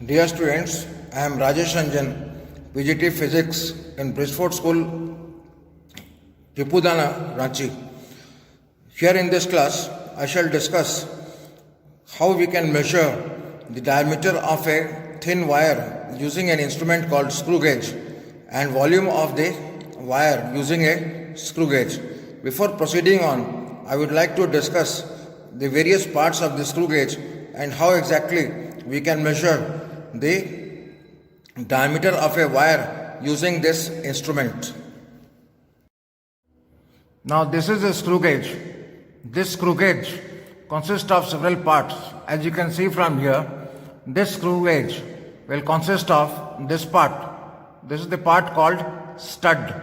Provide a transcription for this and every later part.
Dear students, I am Rajesh Ranjan, PGT Physics in Bridgeford School, Tipudana, Ranchi. Here in this class, I shall discuss how we can measure the diameter of a thin wire using an instrument called screw gauge and volume of the wire using a screw gauge. Before proceeding on, I would like to discuss the various parts of the screw gauge and how exactly we can measure the diameter of a wire using this instrument. Now this is a screw gauge. This screw gauge consists of several parts. As you can see from here, this screw gauge will consist of this part. This is the part called stud.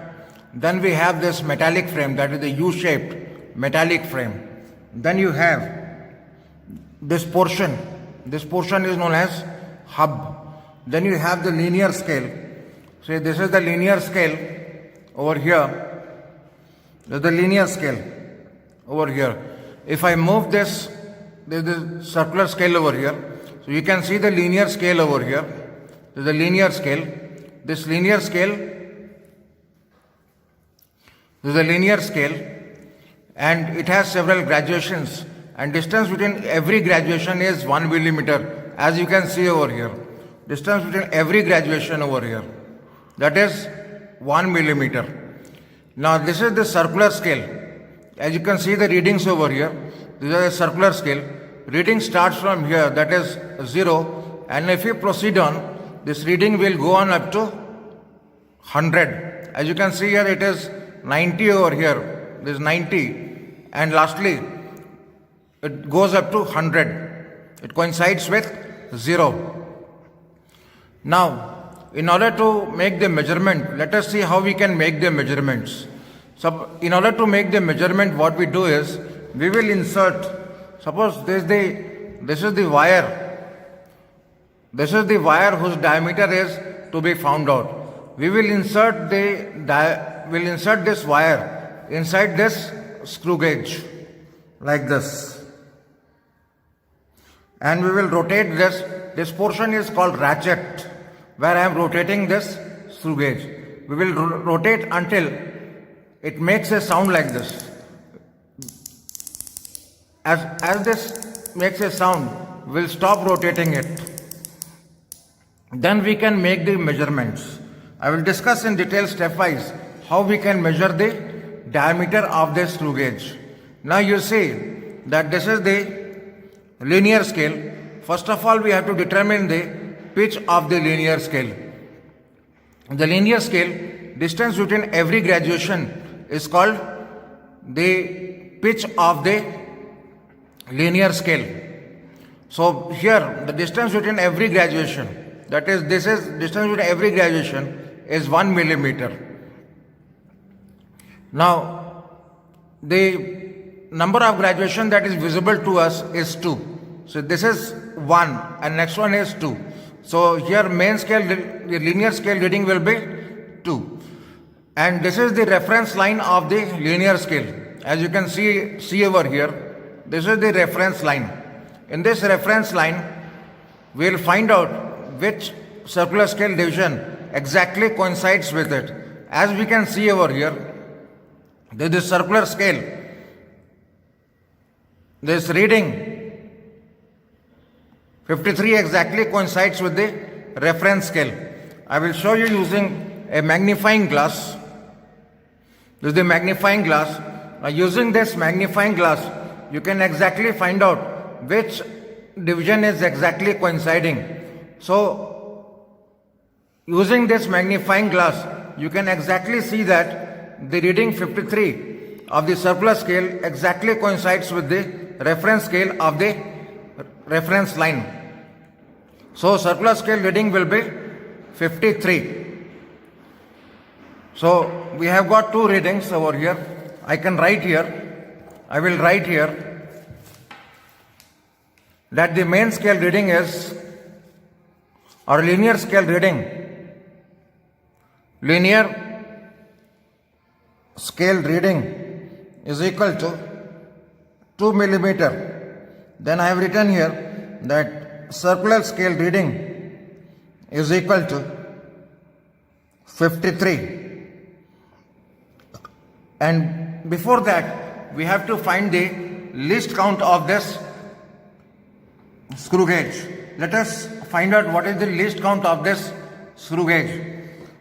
Then we have this metallic frame, that is the U-shaped metallic frame. Then you have this portion. This portion is known as hub. Then you have the linear scale. So this is the linear scale over here. This is the linear scale over here. If I move this, there is the circular scale over here. So you can see the linear scale over here. This is the linear scale. This linear scale, this is the linear scale, and it has several graduations. And distance between every graduation is 1 millimeter, as you can see over here. Distance between every graduation over here, that is 1 millimeter. Now this is the circular scale. As you can see the readings over here, this is a circular scale. Reading starts from here, that is 0, and if you proceed on, this reading will go on up to 100. As you can see here, it is 90 over here. This is 90, and lastly it goes up to 100. It coincides with 0. Now, in order to make the measurement, let us see how we can make the measurements. So, in order to make the measurement, what we do is, we will insert, suppose this is the wire. This is the wire whose diameter is to be found out. We will insert this wire inside this screw gauge, like this. And we will rotate this. This portion is called ratchet, where I am rotating this screw gauge. We will rotate until it makes a sound like this. As this makes a sound, we will stop rotating it. Then we can make the measurements. I will discuss in detail stepwise how we can measure the diameter of the screw gauge. Now you see that this is the linear scale. First of all, we have to determine the pitch of the linear scale. The linear scale, distance between every graduation is called the pitch of the linear scale. So here, the distance between every graduation, that is, this is distance between every graduation is 1 millimeter. Now, the number of graduation that is visible to us is 2. So this is 1 and next one is 2. So here main scale, the linear scale reading will be 2. And this is the reference line of the linear scale. As you can see over here, this is the reference line. In this reference line, we will find out which circular scale division exactly coincides with it. As we can see over here, this circular scale, this reading 53 exactly coincides with the reference scale. I will show you using a magnifying glass. This is the magnifying glass. Now using this magnifying glass, you can exactly find out which division is exactly coinciding. So using this magnifying glass, you can exactly see that the reading 53 of the circular scale exactly coincides with the reference scale of the reference line. So circular scale reading will be 53. So we have got two readings over here. I will write here that the main scale reading is, or linear scale reading, linear scale reading is equal to 2 millimeter. Then I have written here that circular scale reading is equal to 53. And before that, we have to find the least count of this screw gauge. Let us find out what is the least count of this screw gauge.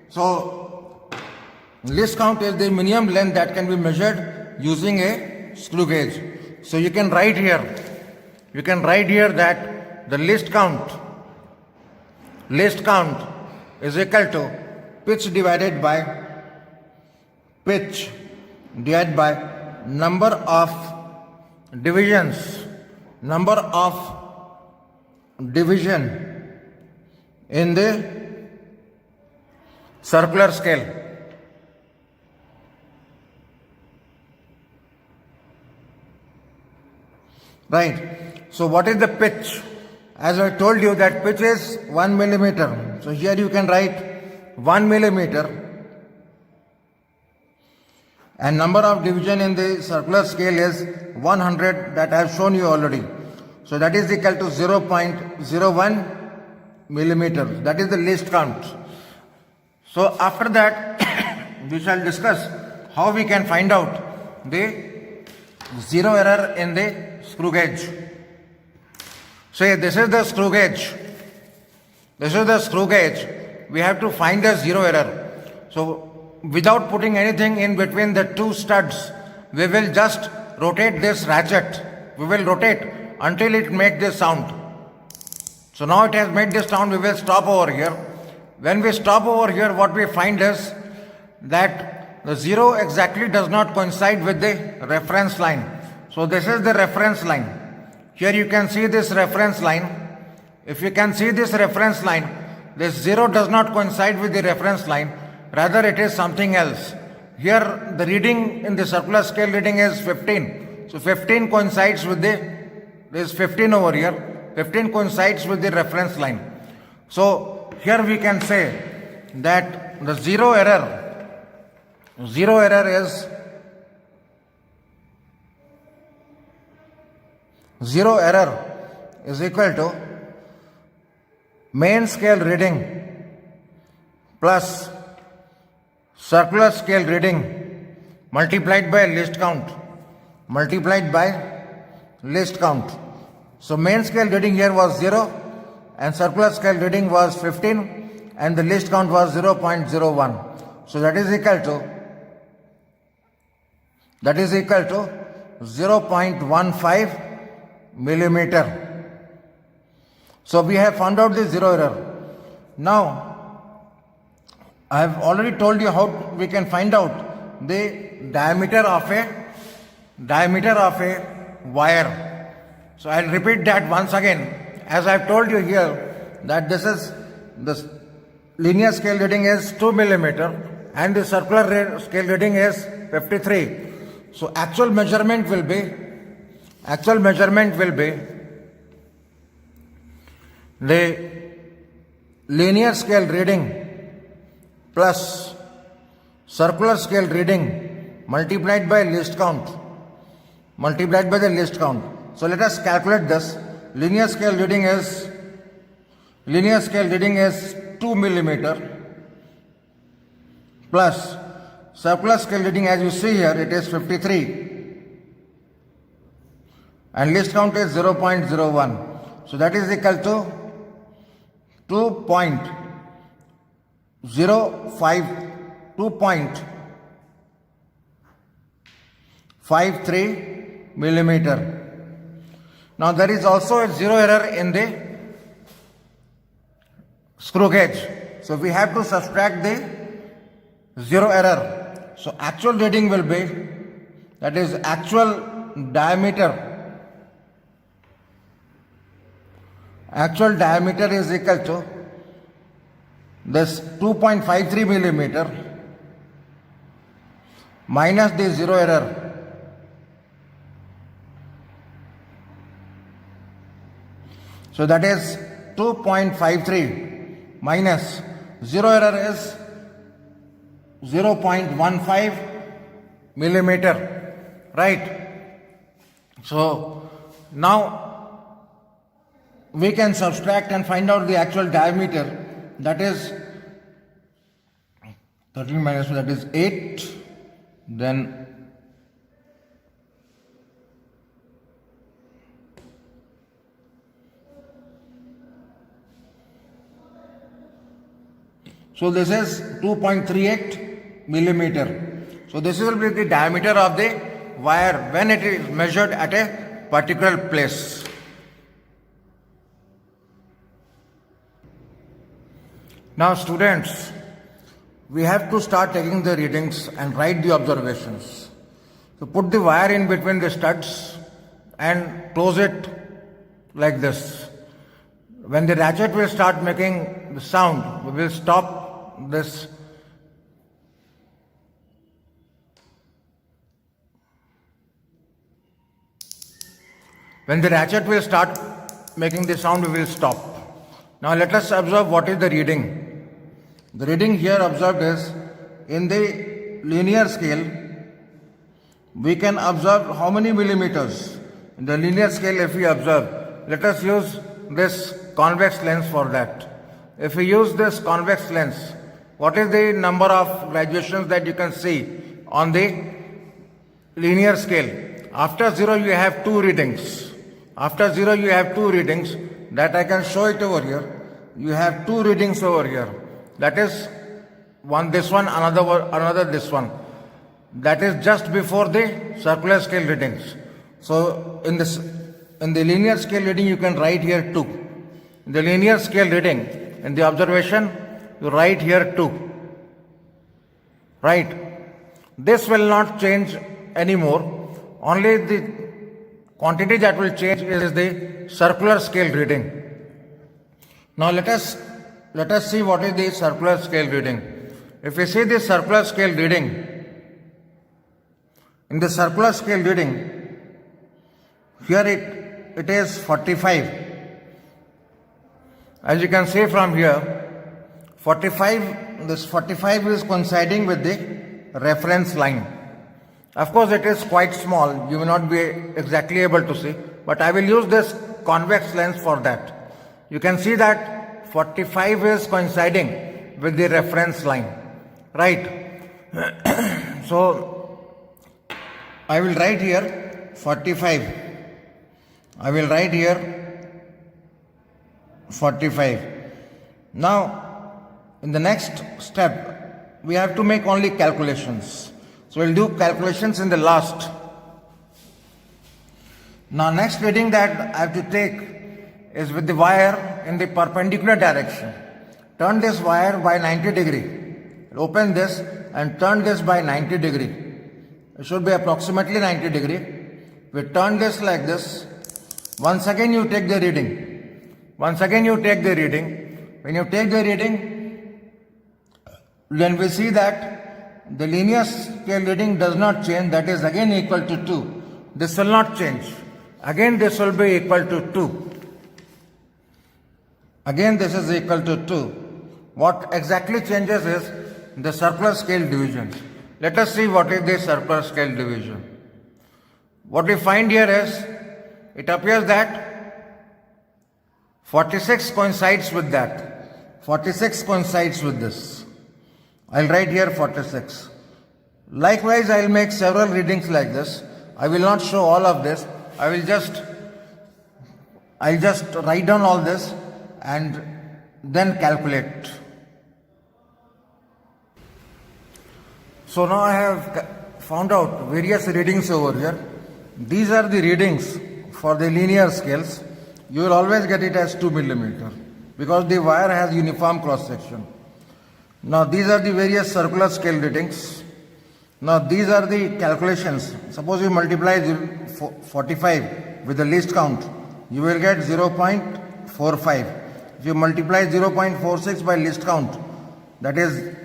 So, least count is the minimum length that can be measured using a screw gauge. So you can write here that the least count is equal to pitch divided by number of divisions in the circular scale. Right. So what is the pitch? As I told you that pitch is 1 millimeter. So here you can write 1 millimeter. And number of division in the circular scale is 100, that I have shown you already. So that is equal to 0.01 millimeter. That is the least count. So after that we shall discuss how we can find out the zero error in the screw gauge. So this is the screw gauge. We have to find the zero error. So without putting anything in between the two studs, we will just rotate this ratchet. We will rotate until it makes this sound. So now it has made this sound, we will stop over here. When we stop over here, what we find is that the zero exactly does not coincide with the reference line. So this is the reference line. Here you can see this reference line. If you can see this reference line, this zero does not coincide with the reference line. Rather it is something else. Here the reading in the circular scale reading is 15. So 15 coincides with this 15 over here. 15 coincides with the reference line. So here we can say that the zero error is equal to main scale reading plus circular scale reading multiplied by least count. So main scale reading here was 0 and circular scale reading was 15 and the least count was 0.01. So that is equal to 0.15 millimeter. So we have found out the zero error. Now I have already told you how we can find out the diameter of a wire. So I will repeat that once again. As I have told you here that the linear scale reading is 2 millimeter and the circular scale reading is 53. So actual measurement will be the linear scale reading plus circular scale reading multiplied by the least count. So let us calculate this. Linear scale reading is 2 millimeter plus circular scale reading, as you see here, it is 53 and least count is 0.01. So that is equal to 2.53 millimeter. Now there is also a zero error in the screw gauge. So we have to subtract the zero error. So actual reading will be, that is actual diameter. Actual diameter is equal to this 2.53 millimeter minus the zero error. So that is 2.53 minus zero error is 0.15 millimeter, right? So now we can subtract and find out the actual diameter. that is 13 minus 2, that is 8, then so this is 2.38 millimeter. So this will be the diameter of the wire when it is measured at a particular place. Now students, we have to start taking the readings and write the observations. So put the wire in between the studs and close it like this. When the ratchet will start making the sound, we will stop this. When the ratchet will start making the sound, we will stop. Now let us observe what is the reading. The reading here observed is, in the linear scale, we can observe how many millimeters. In the linear scale, if we observe, let us use this convex lens for that. If we use this convex lens, what is the number of graduations that you can see on the linear scale? After 0, you have 2 readings. After 0, you have 2 readings. That I can show it over here. You have 2 readings over here. That is one this one, another this one. That is just before the circular scale readings. So in the linear scale reading, you can write here 2. In the linear scale reading, in the observation, you write here 2. Right? This will not change anymore. Only the quantity that will change is the circular scale reading. Now let us see what is the circular scale reading. If we see the circular scale reading, in the circular scale reading, here it is 45. As you can see from here, 45, this 45 is coinciding with the reference line. Of course, it is quite small. You may not be exactly able to see, but I will use this convex lens for that. You can see that 45 is coinciding with the reference line, right? So I will write here 45. I will write here 45. Now, in the next step, we have to make only calculations. So we'll do calculations in the last. Now next reading that I have to take is with the wire in the perpendicular direction. Turn this wire by 90 degree. Open this and turn this by 90 degree. It should be approximately 90 degree. We turn this like this. Once again you take the reading. Once again you take the reading. When you take the reading, then we see that the linear scale reading does not change. That is again equal to 2. This will not change. Again this will be equal to 2. Again this is equal to 2. What exactly changes is the circular scale divisions. Let us see what is the circular scale division. What we find here is, it appears that 46 coincides with that. 46 coincides with this. I'll write here 46. Likewise, I'll make several readings like this. I will not show all of this. I'll just write down all this and then calculate. So now I have found out various readings over here. These are the readings for the linear scales. You will always get it as 2 millimeter because the wire has uniform cross section. Now these are the various circular scale readings. Now these are the calculations. Suppose you multiply 45 with the least count, you will get 0.45. If you multiply 0.46 by least count, that is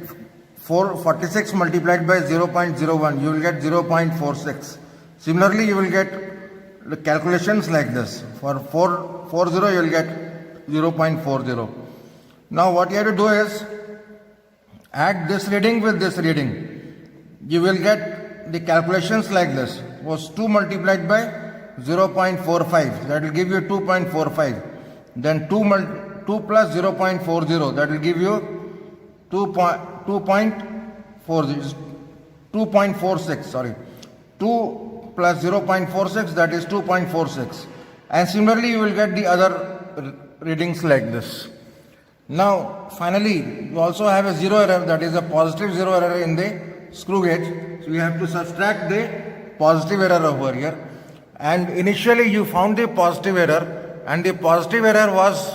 46 multiplied by 0.01, you will get 0.46. Similarly, you will get the calculations like this. For 40, you will get 0.40. Now what you have to do is add this reading with this reading. You will get the calculations like this. Was 2 multiplied by 0.45, that will give you 2.45. Then 2 2 plus 0.40, that will give you 2.46, sorry. 2 plus 0.46, that is 2.46. And similarly, you will get the other readings like this. Now, finally, you also have a zero error, that is a positive zero error in the screw gauge. So, you have to subtract the positive error over here. And initially, you found the positive error, and the positive error was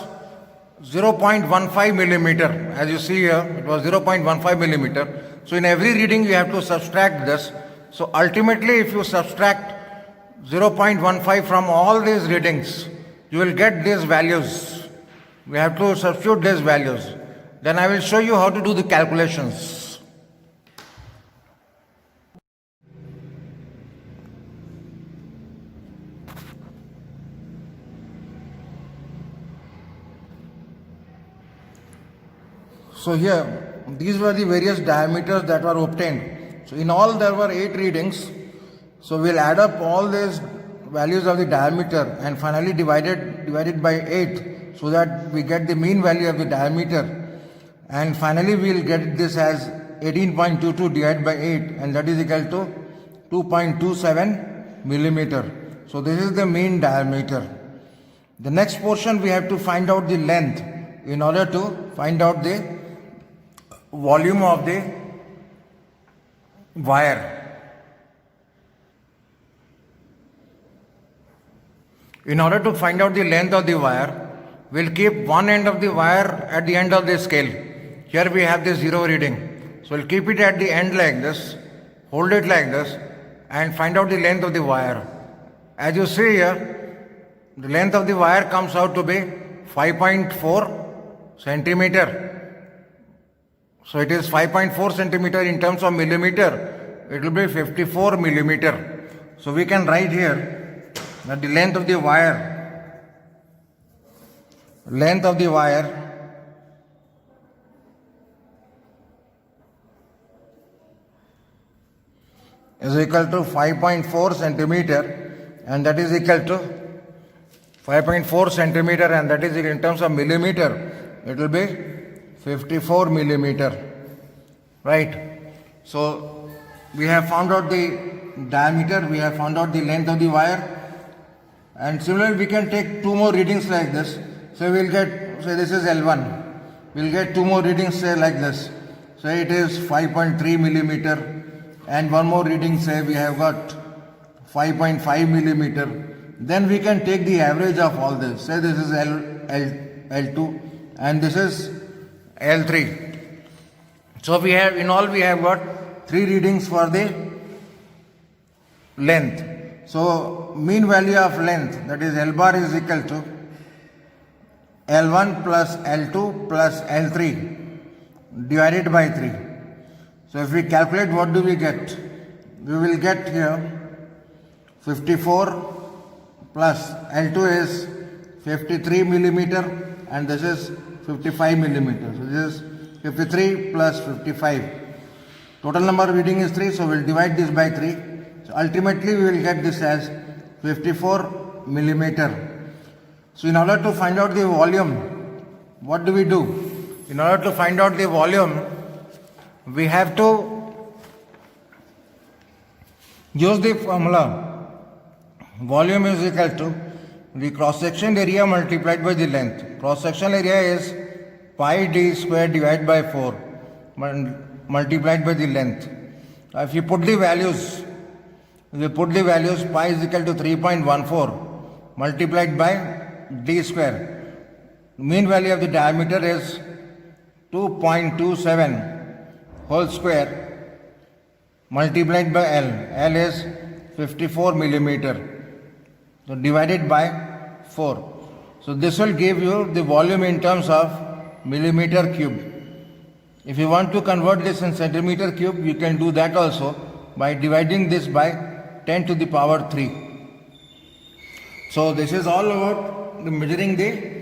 0.15 millimeter. As you see here, it was 0.15 millimeter. So, in every reading, you have to subtract this. So, ultimately, if you subtract 0.15 from all these readings, you will get these values. We have to substitute these values. Then I will show you how to do the calculations. So here, these were the various diameters that were obtained. So in all there were 8 readings. So we'll add up all these values of the diameter and finally divide it by 8 so that we get the mean value of the diameter. And finally we'll get this as 18.22 divided by 8, and that is equal to 2.27 millimeter. So this is the mean diameter. The next portion we have to find out the length in order to find out the volume of the wire. In order to find out the length of the wire, we'll keep one end of the wire at the end of the scale. Here we have the zero reading. So we'll keep it at the end like this, hold it like this, and find out the length of the wire. As you see here, the length of the wire comes out to be 5.4 centimeter. So it is 5.4 centimeter in terms of millimeter. It will be 54 millimeter. So we can write here that the length of the wire is equal to 5.4 centimeter, and that is equal to 5.4 centimeter, and that is in terms of millimeter, it will be 54 millimeter, right? So we have found out the diameter, we have found out the length of the wire, and similarly we can take 2 more readings like this. So we'll get, say this is L1, we'll get 2 more readings, say like this. Say it is 5.3 millimeter, and 1 more reading, say we have got 5.5 millimeter. Then we can take the average of all this. Say this is L2 and this is L3. So we have, in all we have got 3 readings for the length. So mean value of length, that is L bar, is equal to L1 plus L2 plus L3 divided by 3. So if we calculate, what do we get? We will get here 54 plus L2 is 53 millimeter, and this is 55 millimeter. So this is 53 plus 55. Total number of reading is 3, so we'll divide this by 3. So ultimately we will get this as 54 millimeter. So in order to find out the volume, what do we do? In order to find out the volume, we have to use the formula. Volume is equal to the cross-section area multiplied by the length. Cross-section area is pi d square divided by 4 multiplied by the length. If you put the values, pi is equal to 3.14 multiplied by d square. Mean value of the diameter is 2.27 whole square multiplied by L. L is 54 millimeter. So divided by 4. So this will give you the volume in terms of millimeter cube. If you want to convert this in centimeter cube, you can do that also by dividing this by 10 to the power 3. So this is all about measuring the